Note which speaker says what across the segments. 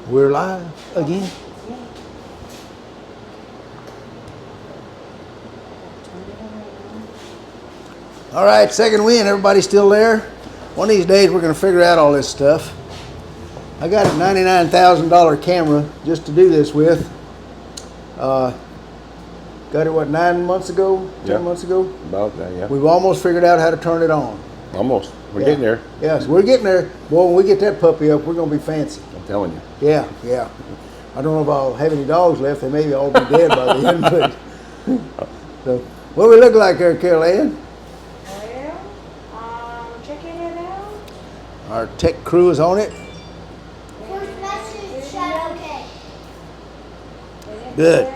Speaker 1: We're live again. All right, second win. Everybody still there? One of these days we're going to figure out all this stuff. I got a $99,000 camera just to do this with. Got it, what, 9 months ago? 10 months ago?
Speaker 2: About that, yeah.
Speaker 1: We've almost figured out how to turn it on.
Speaker 2: Almost. We're getting there.
Speaker 1: Yes, we're getting there. Boy, when we get that puppy up, we're going to be fancy.
Speaker 2: I'm telling you.
Speaker 1: Yeah. I don't know if I'll have any dogs left. They may all be dead by then. But so, what we look like there, Carol Ann?
Speaker 3: Well, checking it out.
Speaker 1: Our tech crew is on it.
Speaker 3: First message, Shadow K.
Speaker 1: Good.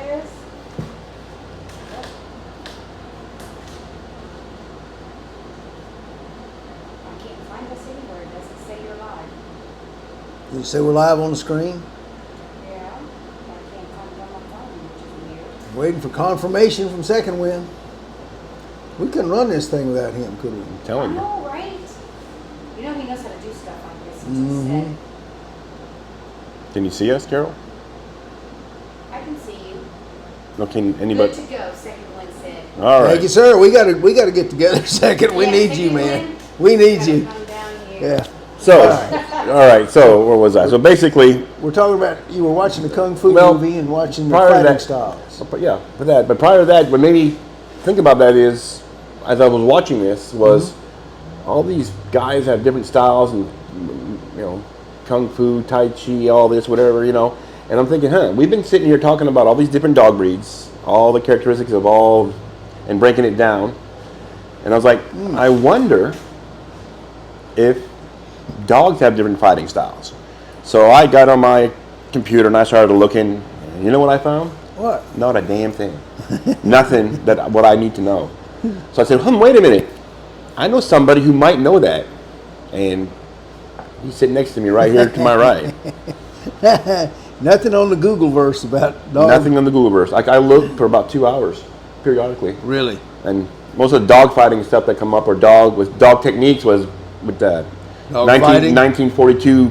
Speaker 3: I can't find us anywhere. It doesn't say you're live.
Speaker 1: Did you say we're live on the screen?
Speaker 3: Yeah. I can't find it on my phone, which is weird.
Speaker 1: Waiting for confirmation from second win. We couldn't run this thing without him, could we?
Speaker 2: I'm telling
Speaker 3: I
Speaker 2: you.
Speaker 3: know, right? You know he knows how to do stuff like this. He
Speaker 1: Mhm.
Speaker 3: just said,
Speaker 2: Can you see us, Carol?
Speaker 3: I can see you.
Speaker 2: No, can anybody?
Speaker 3: Good to go, second one said.
Speaker 2: All right.
Speaker 1: Thank you, sir. We gotta get together second. We
Speaker 3: Yeah,
Speaker 1: need
Speaker 3: second
Speaker 1: you, man.
Speaker 3: win,
Speaker 1: We need
Speaker 3: gotta
Speaker 1: you.
Speaker 3: come down here.
Speaker 1: Yeah.
Speaker 2: So,
Speaker 1: All right.
Speaker 2: all right. So, where was I? So basically,
Speaker 1: We're talking about you were watching the Kung Fu
Speaker 2: Well,
Speaker 1: movie and watching the
Speaker 2: prior to
Speaker 1: fighting
Speaker 2: that-
Speaker 1: styles.
Speaker 2: but yeah, for that. But prior to that, what made me think about that is, as I was watching this, was all these guys have different styles and kung fu, tai chi, all this, whatever, And I'm thinking, we've been sitting here talking about all these different dog breeds, all the characteristics of all, and breaking it down. And I was like, I wonder if dogs have different fighting styles. So I got on my computer and I started looking, and you know what I found?
Speaker 1: What?
Speaker 2: Not a damn thing. Nothing that what I need to know. So I said, wait a minute. I know somebody who might know that. And he's sitting next to me right here to my right.
Speaker 1: Nothing on the Google verse about dogs.
Speaker 2: Nothing on the Googleverse. Like I looked for about 2 hours periodically.
Speaker 1: Really?
Speaker 2: And most of the dog fighting stuff that come up or dog techniques was with the
Speaker 1: Dog fighting?
Speaker 2: 1942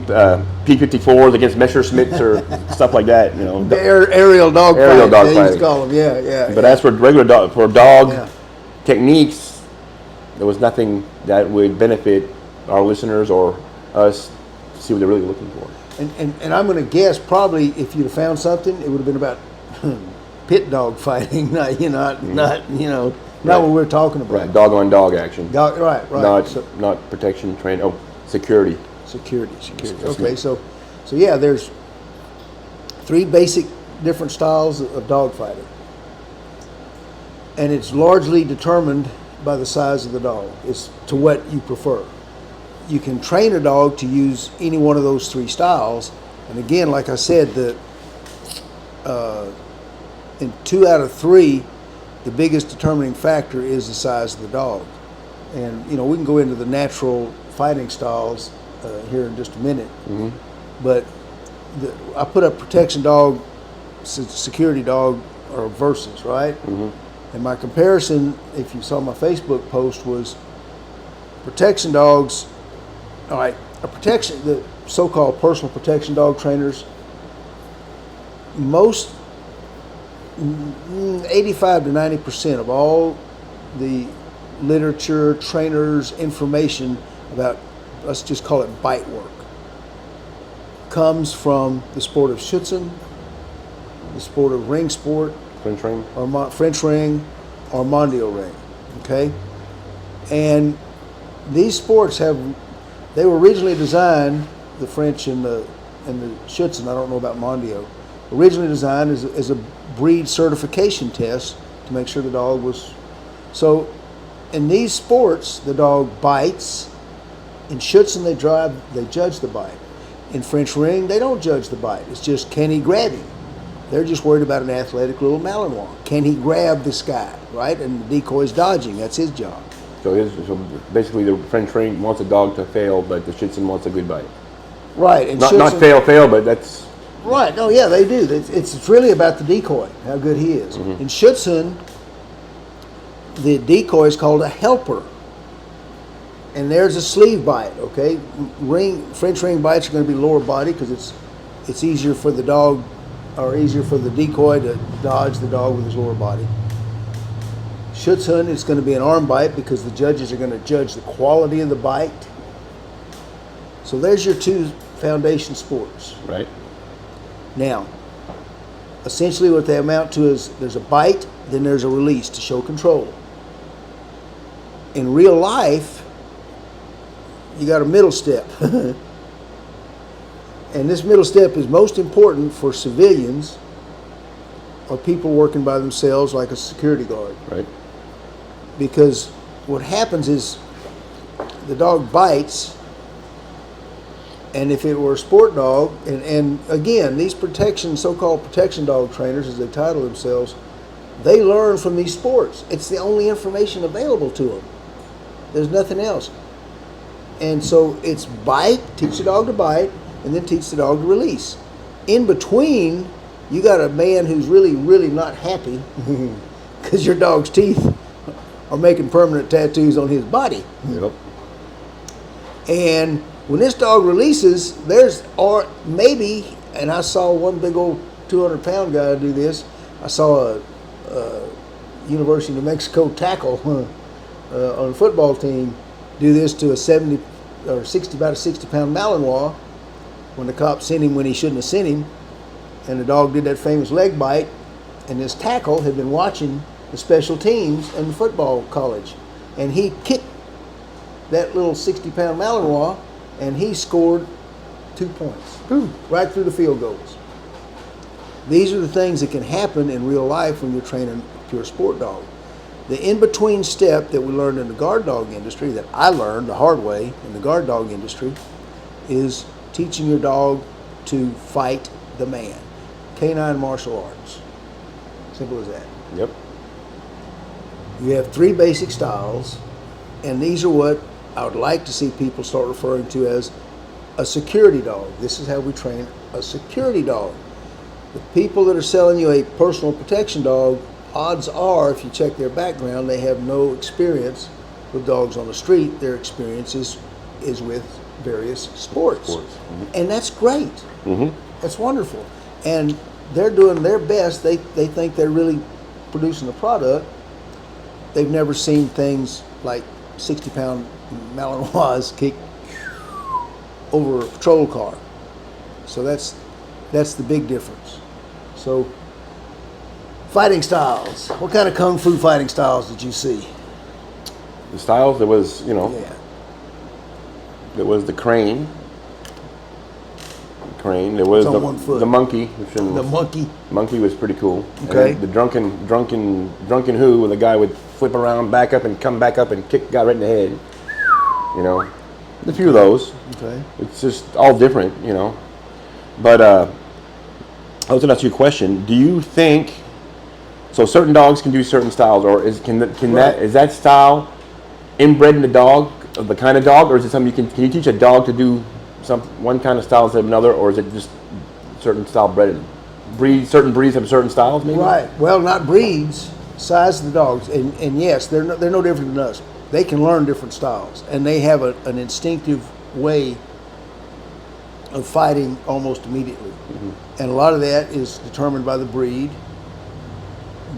Speaker 2: P-54s against Messerschmitts or stuff like that.
Speaker 1: The aerial dog
Speaker 2: Aerial
Speaker 1: fighting.
Speaker 2: dog
Speaker 1: They used to
Speaker 2: fighting.
Speaker 1: call them. Yeah.
Speaker 2: But as for regular dog
Speaker 1: Yeah.
Speaker 2: techniques, there was nothing that would benefit our listeners or us to see what they're really looking for.
Speaker 1: And I'm going to guess probably if you'd have found something, it would have been about pit dog fighting, not what we're talking about.
Speaker 2: Right, dog on dog action.
Speaker 1: Right.
Speaker 2: Not protection, train. Oh, security.
Speaker 1: Security.
Speaker 2: That's
Speaker 1: Okay,
Speaker 2: me.
Speaker 1: so yeah, there's 3 basic different styles of dog fighting, and it's largely determined by the size of the dog. It's to what you prefer. You can train a dog to use any one of those 3 styles, and again, like I said, in 2 out of 3, the biggest determining factor is the size of the dog. And we can go into the natural fighting styles here in just a minute.
Speaker 2: Mm-hmm.
Speaker 1: But I put up protection dog, security dog, or versus, right?
Speaker 2: Mm-hmm.
Speaker 1: And my comparison, if you saw my Facebook post, was protection dogs. All right, the so-called personal protection dog trainers, most 85 to 90% of all the literature, trainers, information about, let's just call it bite work, comes from the sport of Schutzen, the sport of ring sport,
Speaker 2: French ring.
Speaker 1: or French ring, or Mondio ring. Okay, and these sports they were originally designed, the French and the Schutzen, I don't know about Mondio, originally designed as a breed certification test to make sure the dog was. So in these sports, the dog bites. In Schutzen, they judge the bite. In French ring, they don't judge the bite. It's just, can he grab him? They're just worried about an athletic little Malinois. Can he grab this guy, right? And the decoy's dodging. That's his job.
Speaker 2: So basically, the French ring wants a dog to fail, but the Schutzen wants a good bite.
Speaker 1: Right. And
Speaker 2: Not fail, but that's.
Speaker 1: Right. No, yeah, they do. It's really about the decoy, how good he is.
Speaker 2: Mm-hmm.
Speaker 1: In Schutzen, the decoy is called a helper. And there's a sleeve bite, okay? French ring bites are going to be lower body because it's easier for the dog, or easier for the decoy to dodge the dog with his lower body. Schutzhund, it's going to be an arm bite because the judges are going to judge the quality of the bite. So there's your two foundation sports.
Speaker 2: Right.
Speaker 1: Now, essentially what they amount to is there's a bite, then there's a release to show control. In real life, you got a middle step. And this middle step is most important for civilians or people working by themselves like a security guard.
Speaker 2: Right.
Speaker 1: Because what happens is the dog bites, and if it were a sport dog, and again, these so-called protection dog trainers, as they title themselves, they learn from these sports. It's the only information available to them. There's nothing else. And so it's bite, teach the dog to bite, and then teach the dog to release. In between, you got a man who's really, really not happy because your dog's teeth are making permanent tattoos on his body.
Speaker 2: Yep.
Speaker 1: And when this dog releases, or maybe, and I saw one big old 200-pound guy do this. I saw a University of New Mexico tackle on a football team do this to a 70 or 60, about a 60-pound Malinois when the cop sent him when he shouldn't have sent him, and the dog did that famous leg bite, and this tackle had been watching the special teams in football college, and he kicked that little 60-pound Malinois, and he scored 2 points right through the field goals. These are the things that can happen in real life when you're training a pure sport dog. The in-between step that we learned in the guard dog industry, that I learned the hard way in the guard dog industry, is teaching your dog to fight the man. Canine martial arts. Simple as that.
Speaker 2: Yep.
Speaker 1: You have 3 basic styles, and these are what I would like to see people start referring to as a security dog. This is how we train a security dog. The people that are selling you a personal protection dog, odds are, if you check their background, they have no experience with dogs on the street. Their experience is with various sports.
Speaker 2: Mm-hmm.
Speaker 1: And that's great.
Speaker 2: Mm-hmm.
Speaker 1: That's wonderful. And they're doing their best. They think they're really producing a product. They've never seen things like 60-pound Malinois kick over a patrol car. So that's the big difference. So fighting styles. What kind of kung fu fighting styles did you see?
Speaker 2: The styles, there was,
Speaker 1: Yeah.
Speaker 2: there was the crane. There was
Speaker 1: It's on one foot.
Speaker 2: the monkey. Which
Speaker 1: The monkey.
Speaker 2: Monkey was pretty cool.
Speaker 1: Okay.
Speaker 2: And then the drunken who, when the guy would flip around, back up, and come back up and kick the guy right in the head. A few of those.
Speaker 1: Okay.
Speaker 2: It's just all different, But I was going to ask you a question. Do you think so? Certain dogs can do certain styles, or is that style inbred in the dog, of the kind of dog, or is it something can you teach a dog to do one kind of style instead of another, or is it just certain style bred in? Certain breeds have certain styles, maybe.
Speaker 1: Right. Well, not breeds, size of the dogs, and yes, they're no different than us. They can learn different styles, and they have an instinctive way of fighting almost immediately. Mm-hmm. And a lot of that is determined by the breed.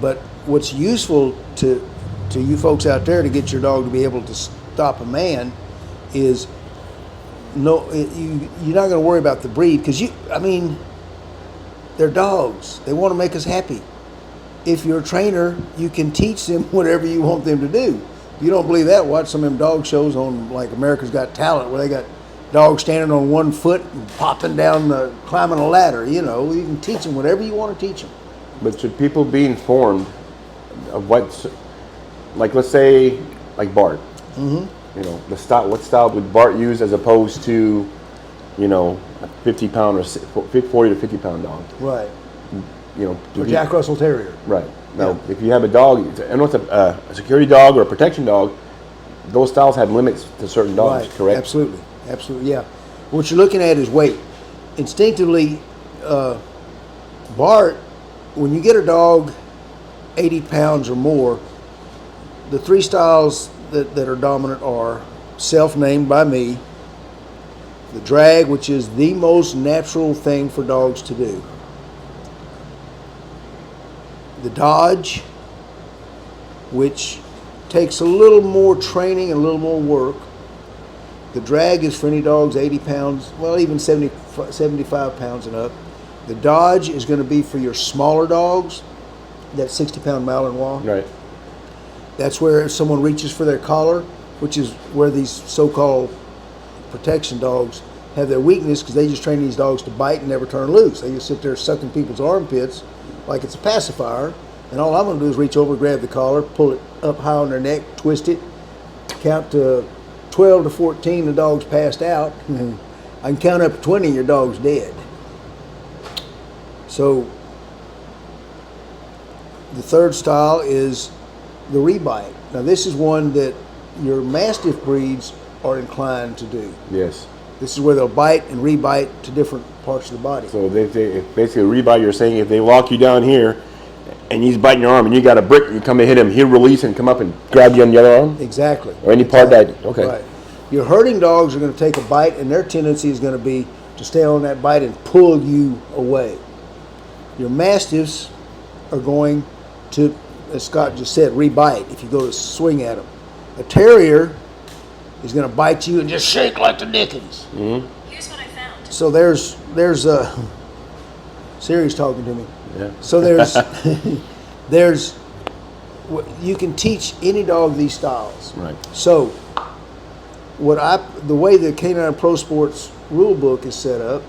Speaker 1: But what's useful to you folks out there to get your dog to be able to stop a man is you're not going to worry about the breed, because they're dogs. They want to make us happy. If you're a trainer, you can teach them whatever you want them to do. If you don't believe that, watch some of them dog shows on like America's Got Talent, where they got dogs standing on one foot and popping down, climbing a ladder. You can teach them whatever you want to teach them.
Speaker 2: But should people be informed of what's, like, let's say, like Bart? Mm-hmm. What style would Bart use as opposed to, a 50-pound or 40 to 50-pound dog?
Speaker 1: Right. Or Jack Russell Terrier.
Speaker 2: Right. Now, if you have a dog, and what's a security dog or a protection dog, those styles have limits to certain dogs,
Speaker 1: right.
Speaker 2: Correct?
Speaker 1: Absolutely, yeah. What you're looking at is weight. Instinctively, Bart, when you get a dog 80 pounds or more, the 3 styles that are dominant are self-named by me, the drag, which is the most natural thing for dogs to do, the dodge, which takes a little more training and a little more work. The drag is for any dogs 80 pounds, well, even 75 pounds and up. The dodge is going to be for your smaller dogs, that 60-pound Malinois.
Speaker 2: Right.
Speaker 1: That's where if someone reaches for their collar, which is where these so-called protection dogs have their weakness, because they just train these dogs to bite and never turn loose. They just sit there sucking people's armpits like it's a pacifier, and all I'm going to do is reach over, grab the collar, pull it up high on their neck, twist it, count to 12 to 14, the dog's passed out. I can count up to 20, your dog's dead. So the third style is the rebite. Now this is one that your Mastiff breeds are inclined to do.
Speaker 2: Yes.
Speaker 1: This is where they'll bite and rebite to different parts of the body.
Speaker 2: So they basically rebite. You're saying if they lock you down here, and he's biting your arm, and you got a brick, and you come and hit him, he'll release and come up and grab you on the other arm.
Speaker 1: Exactly.
Speaker 2: Or any part that. Okay.
Speaker 1: Right. Your herding dogs are going to take a bite, and their tendency is going to be to stay on that bite and pull you away. Your Mastiffs are going to, as Scott just said, rebite if you go to swing at them. A Terrier is going to bite you and just shake like the dickens.
Speaker 2: Mm-hmm.
Speaker 4: Here's what I found.
Speaker 1: So there's Siri's talking to me.
Speaker 2: Yeah.
Speaker 1: So you can teach any dog these styles.
Speaker 2: Right.
Speaker 1: So the way the Canine Pro Sports rule book is set up,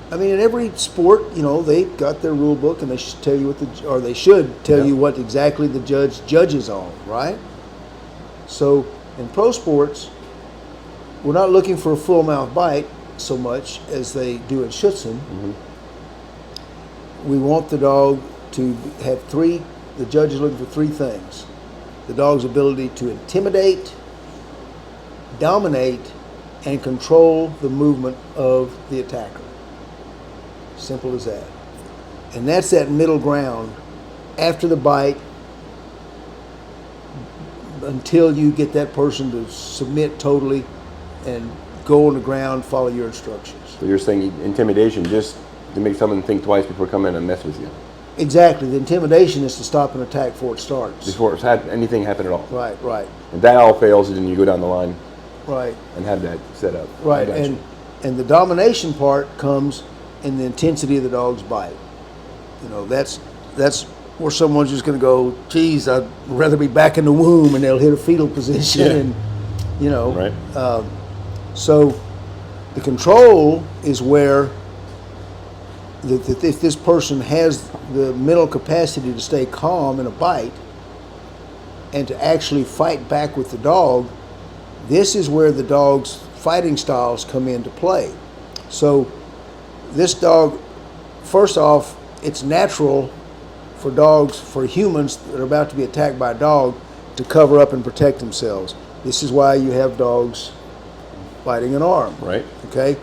Speaker 1: I mean, in every sport, they've got their rule book, and they should tell you they should tell you what exactly the judge judges on, right? So in pro sports, we're not looking for a full mouth bite so much as they do in Schutzhund.
Speaker 2: Mm-hmm.
Speaker 1: We want the dog to have the judge is looking for three things: the dog's ability to intimidate, dominate, and control the movement of the attacker. Simple as that. And that's that middle ground after the bite until you get that person to submit totally and go on the ground, follow your instructions.
Speaker 2: So you're saying intimidation just to make someone think twice before coming in and mess with you.
Speaker 1: Exactly. The intimidation is to stop an attack before it starts.
Speaker 2: Before it's had anything happen at all.
Speaker 1: Right, right.
Speaker 2: And that all fails, and then you go down the line.
Speaker 1: Right.
Speaker 2: And have that set up.
Speaker 1: Right. And the domination part comes in the intensity of the dog's bite. That's where someone's just going to go, geez, I'd rather be back in the womb, and they'll hit a fetal position, and
Speaker 2: Right.
Speaker 1: So the control is where if this person has the mental capacity to stay calm in a bite and to actually fight back with the dog, this is where the dog's fighting styles come into play. So this dog, first off, it's natural for humans that are about to be attacked by a dog to cover up and protect themselves. This is why you have dogs biting an arm.
Speaker 2: Right.
Speaker 1: Okay?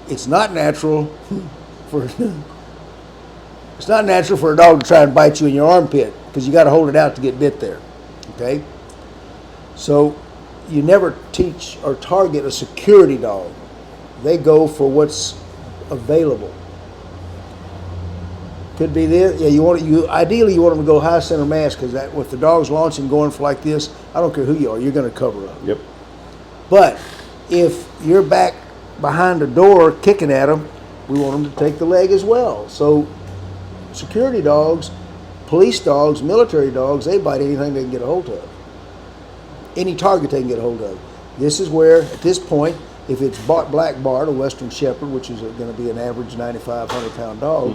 Speaker 1: It's not natural for a dog to try and bite you in your armpit, because you got to hold it out to get bit there. Okay? So you never teach or target a security dog. They go for what's available. Could be this. Yeah, ideally you want them to go high center mass, because with the dog's launching going for like this, I don't care who you are, you're going to cover up.
Speaker 2: Yep.
Speaker 1: But if you're back behind the door kicking at them, we want them to take the leg as well. So security dogs, police dogs, military dogs, they bite anything they can get a hold of. Any target they can get a hold of. This is where, at this point, if it's Black Bart, a Western Shepherd, which is going to be an average 95, 100-pound dog,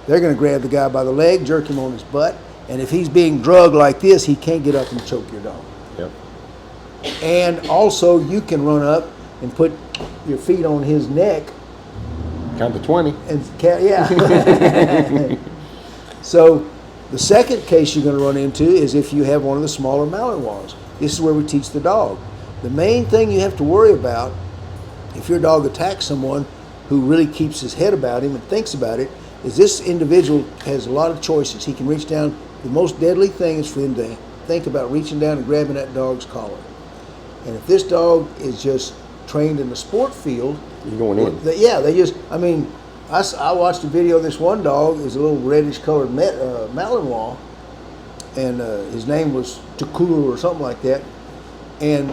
Speaker 1: they're going to grab the guy by the leg, jerk him on his butt, and if he's being drugged like this, he can't get up and choke your dog.
Speaker 2: Yep.
Speaker 1: And also, you can run up and put your feet on his neck.
Speaker 2: Count to 20.
Speaker 1: Yeah. So the second case you're going to run into is if you have one of the smaller Malinois. This is where we teach the dog. The main thing you have to worry about if your dog attacks someone who really keeps his head about him and thinks about it is this individual has a lot of choices. He can reach down. The most deadly thing is for him to think about reaching down and grabbing that dog's collar. And if this dog is just trained in the sport field,
Speaker 2: You're going in.
Speaker 1: They just, I mean, I watched a video of this one dog. It was a little reddish colored Malinois, and his name was Takuru or something like that. And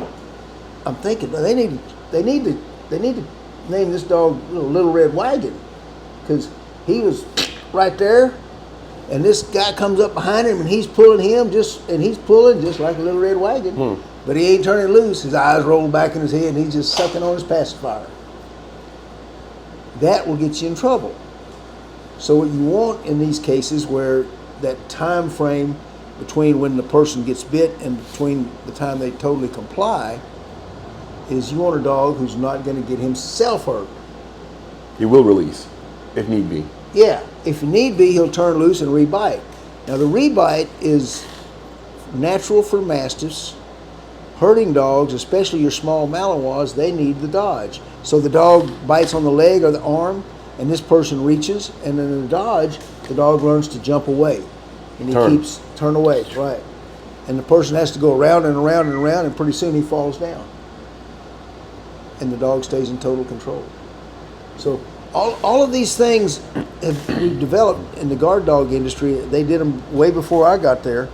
Speaker 1: I'm thinking, well, they need to name this dog Little Red Wagon, because he was right there, and this guy comes up behind him and he's pulling him he's pulling just like a Little Red Wagon, but he ain't turning loose. His eyes roll back in his head and he's just sucking on his pacifier. That will get you in trouble. So what you want in these cases, where that time frame between when the person gets bit and between the time they totally comply, is you want a dog who's not going to get himself hurt.
Speaker 2: He will release, if need be.
Speaker 1: Yeah, if need be, he'll turn loose and rebite. Now the rebite is natural for mastiffs. Herding dogs, especially your small Malinois, they need the dodge. So the dog bites on the leg or the arm, and this person reaches, and in the dodge, the dog learns to jump away. And he keeps turn away, right. And the person has to go around and around and around, and pretty soon he falls down. And the dog stays in total control. So all of these things we've developed in the guard dog industry. They did them way before I got there.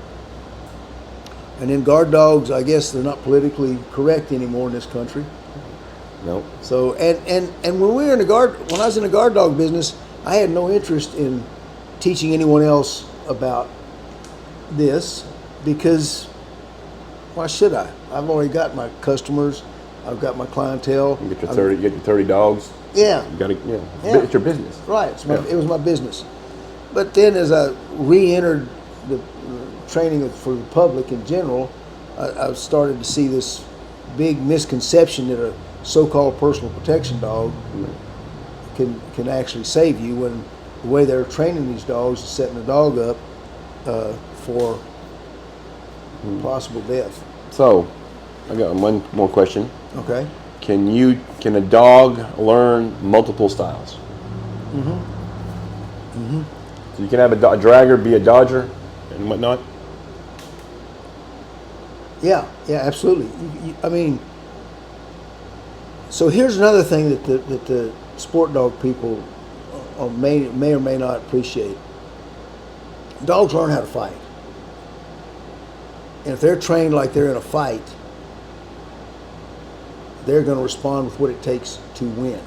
Speaker 1: And then guard dogs, I guess they're not politically correct anymore in this country.
Speaker 2: No.
Speaker 1: So and when we were when I was in the guard dog business, I had no interest in teaching anyone else about this, because why should I? I've already got my customers. I've got my clientele.
Speaker 2: You get your 30 dogs.
Speaker 1: Yeah.
Speaker 2: You got to,
Speaker 1: Yeah.
Speaker 2: It's your business.
Speaker 1: Right. It was my business. But then as I re-entered the training for the public in general, I started to see this big misconception that a so-called personal protection dog can actually save you, when the way they're training these dogs is setting the dog up for possible death.
Speaker 2: So, I got one more question.
Speaker 1: Okay.
Speaker 2: Can a dog learn multiple styles? So you can have a dragger be a dodger and whatnot?
Speaker 1: Yeah, absolutely. I mean, so here's another thing that the sport dog people may or may not appreciate. Dogs learn how to fight. And if they're trained like they're in a fight, they're going to respond with what it takes to win.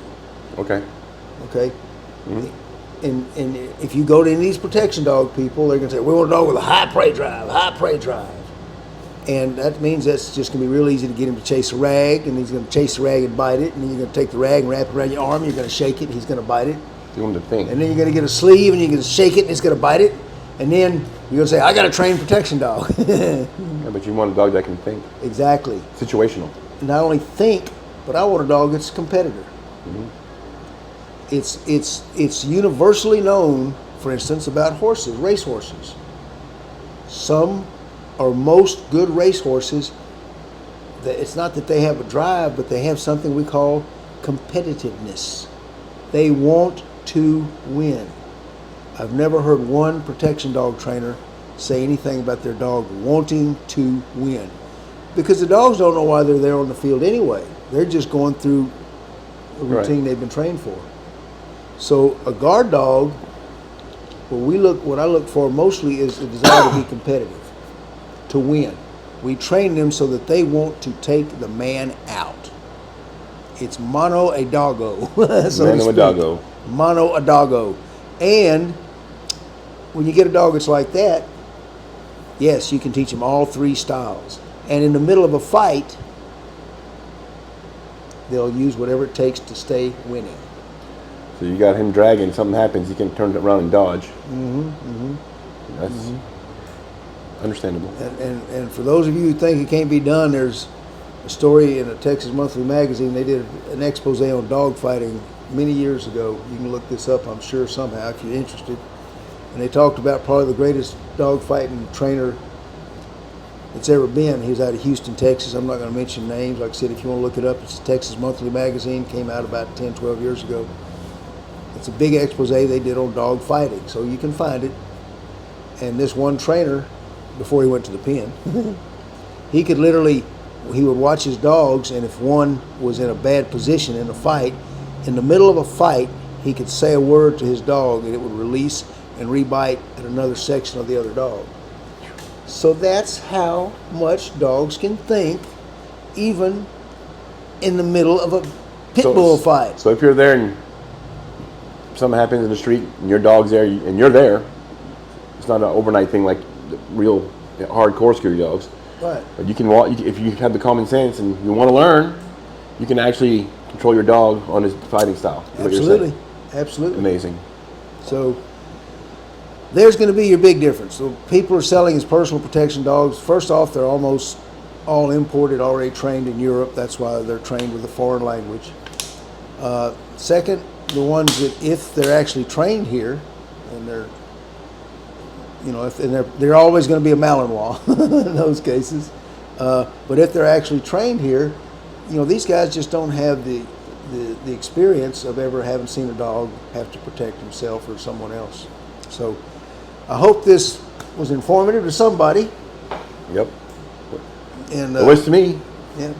Speaker 1: Okay? And if you go to any of these protection dog people, they're going to say, we want a dog with a high prey drive. And that means that's just going to be real easy to get him to chase a rag, and he's going to chase the rag and bite it, and then you're going to take the rag and wrap it around your arm, and you're going to shake it, and he's going to bite it.
Speaker 2: You want to think.
Speaker 1: And then you're going to get a sleeve, and you're going to shake it, and it's going to bite it. And then you're going to say, I got a trained protection dog.
Speaker 2: Yeah, but you want a dog that can think.
Speaker 1: Exactly.
Speaker 2: Situational.
Speaker 1: Not only think, but I want a dog that's a competitor. It's universally known, for instance, about horses, race horses. Some or most good race horses, it's not that they have a drive, but they have something we call competitiveness. They want to win. I've never heard one protection dog trainer say anything about their dog wanting to win, because the dogs don't know why they're there on the field anyway. They're just going through a routine they've been trained for. So a guard dog, what I look for mostly is the desire to be competitive, to win. We train them so that they want to take the man out. It's mono a doggo.
Speaker 2: Mono a doggo.
Speaker 1: Mono a doggo. And when you get a dog that's like that, yes, you can teach them all three styles. And in the middle of a fight, they'll use whatever it takes to stay winning.
Speaker 2: So you got him dragging, something happens, he can turn it around and dodge. That's understandable.
Speaker 1: And for those of you who think it can't be done, there's a story in a Texas Monthly magazine. They did an expose on dog fighting many years ago. You can look this up, I'm sure, somehow, if you're interested. And they talked about probably the greatest dog fighting trainer that's ever been. He was out of Houston, Texas. I'm not going to mention names. Like I said, if you want to look it up, it's a Texas Monthly magazine. Came out about 10, 12 years ago. It's a big expose they did on dog fighting, so you can find it. And this one trainer, before he went to the pen, he would watch his dogs, and if one was in a bad position in a fight, in the middle of a fight, he could say a word to his dog and it would release and rebite at another section of the other dog. So that's how much dogs can think, even in the middle of a pit bull fight.
Speaker 2: So if you're there and something happens in the street and your dog's there and you're there, it's not an overnight thing like the real hardcore security dogs.
Speaker 1: Right.
Speaker 2: But you can walk, if you have the common sense and you want to learn, you can actually control your dog on his fighting style. is what you're
Speaker 1: Absolutely.
Speaker 2: saying.
Speaker 1: Absolutely.
Speaker 2: Amazing.
Speaker 1: So there's going to be your big difference. So people are selling as personal protection dogs. First off, they're almost all imported, already trained in Europe. That's why they're trained with a foreign language. Second, the ones that if they're actually trained here, and they're, you know, if and they're always going to be a Malinois in those cases. But if they're actually trained here, you know, these guys just don't have the experience of ever having seen a dog have to protect himself or someone else. So I hope this was informative to somebody.
Speaker 2: Yep.
Speaker 1: And
Speaker 2: It was to me.
Speaker 1: yeah,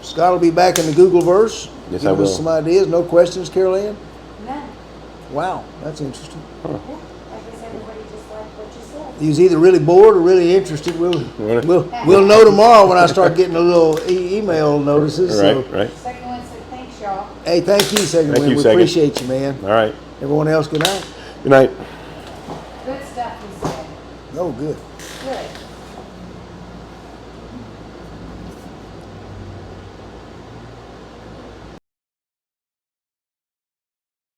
Speaker 1: Scott will be back in the Googleverse.
Speaker 2: Yes,
Speaker 1: Give
Speaker 2: I will.
Speaker 1: us some ideas. No questions, Carol Ann?
Speaker 3: None.
Speaker 1: Wow, that's interesting.
Speaker 3: Yeah, I guess everybody just liked what you said.
Speaker 1: He was either really bored or really interested. We'll
Speaker 2: Right.
Speaker 1: we'll know tomorrow when I start getting a little email notices. So,
Speaker 2: Right.
Speaker 3: Second one said, thanks, y'all.
Speaker 1: hey, thank you, Second
Speaker 2: Thank
Speaker 1: Wind.
Speaker 2: you,
Speaker 1: We
Speaker 2: Second.
Speaker 1: appreciate you, man.
Speaker 2: All right.
Speaker 1: Everyone else, good night.
Speaker 2: Good night.
Speaker 3: Good stuff you said.
Speaker 1: Oh, good.
Speaker 3: Good.